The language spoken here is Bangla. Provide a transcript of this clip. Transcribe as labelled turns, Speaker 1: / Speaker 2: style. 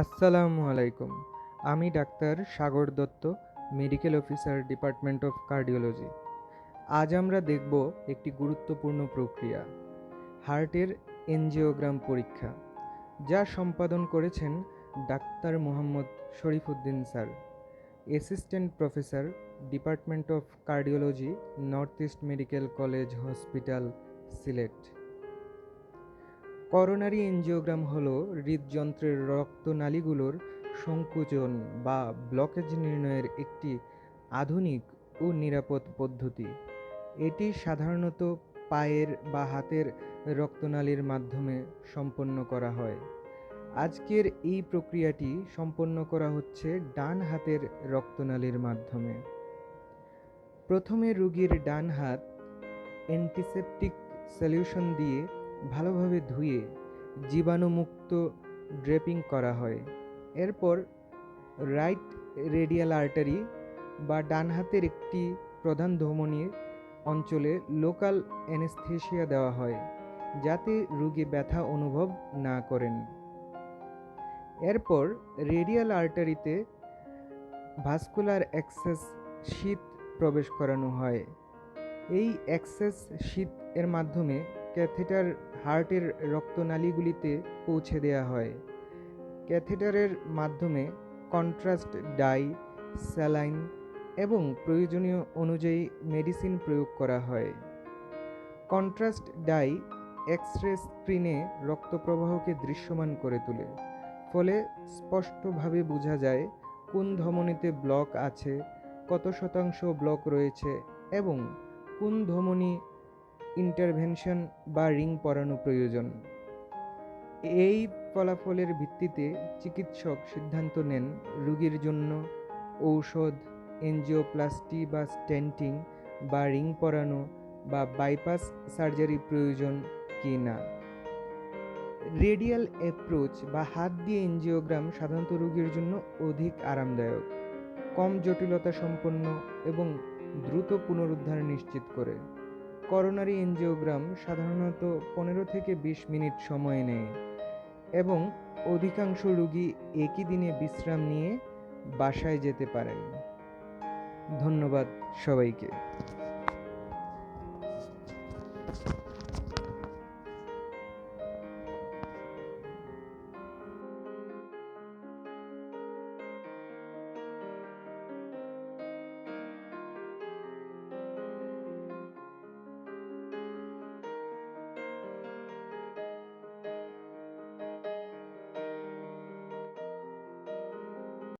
Speaker 1: আসসালামু আলাইকুম। আমি doctor Sagar Dutta, medical officer, department of cardiology. আজ আমরা দেখব একটি গুরুত্বপূর্ণ প্রক্রিয়া, হার্টের এনজিওগ্রাম পরীক্ষা, যা সম্পাদন করেছেন doctor Mohammad Sharifuddin sir, assistant professor, department of cardiology, north east medical college hospital, Sylhet. Coronary angiogram হল হৃদযন্ত্রের রক্তনালীগুলোর সংকুচন বা ব্লকেজ নির্ণয়ের একটি আধুনিক ও নিরাপদ পদ্ধতি। এটি সাধারণত পায়ের বা হাতের রক্তনালীর মাধ্যমে সম্পন্ন করা হয়। আজকের এই প্রক্রিয়াটি সম্পন্ন করা হচ্ছে ডান হাতের রক্তনালীর মাধ্যমে। প্রথমে রোগীর ডান হাত অ্যান্টিসেপটিক সলিউশন দিয়ে ভালোভাবে ধুয়ে জীবাণুমুক্ত ড্রেপিং করা হয়। এরপর রাইট রেডিয়াল আর্টারি বা ডান হাতের একটি প্রধান ধমনীর অঞ্চলে লোকাল অ্যানেস্থেসিয়া দেওয়া হয়, যাতে রোগী ব্যথা অনুভব না করেন। এরপর রেডিয়াল আর্টারিতে ভাস্কুলার অ্যাক্সেস শীথ প্রবেশ করানো হয়। এই অ্যাক্সেস শীথ এর মাধ্যমে ক্যাথেটার হার্টের রক্তনালীগুলিতে পৌঁছে দেওয়া হয়। ক্যাথেটারের মাধ্যমে কন্ট্রাস্ট ডাই, স্যালাইন এবং প্রয়োজনীয় অনুযায়ী মেডিসিন প্রয়োগ করা হয়। কন্ট্রাস্ট ডাই এক্স-রে স্ক্রিনে রক্তপ্রবাহকে দৃশ্যমান করে তোলে, ফলে স্পষ্টভাবে বোঝা যায় কোন ধমনীতে ব্লক আছে, কত শতাংশ ব্লক রয়েছে এবং কোন ধমনী ইন্টারভেনশন বা রিং পরানো প্রয়োজন। এই ফলাফলের ভিত্তিতে চিকিৎসক সিদ্ধান্ত নেন রোগীর জন্য ঔষধ, এনজিওপ্লাস্টি বা স্টেন্টিং বা রিং পরানো বা বাইপাস সার্জারি প্রয়োজন কি না। রেডিয়াল অ্যাপ্রোচ বা হাত দিয়ে এনজিওগ্রাম সাধারণত রোগীর জন্য অধিক আরামদায়ক, কম জটিলতা সম্পন্ন এবং দ্রুত পুনরুদ্ধার নিশ্চিত করে। করোনারি এনজিওগ্রাম সাধারণত 15 থেকে 20 মিনিট সময় নেয় এবং অধিকাংশ রোগী একই দিনে বিশ্রাম নিয়ে বাসায় যেতে পারেন। ধন্যবাদ সবাইকে।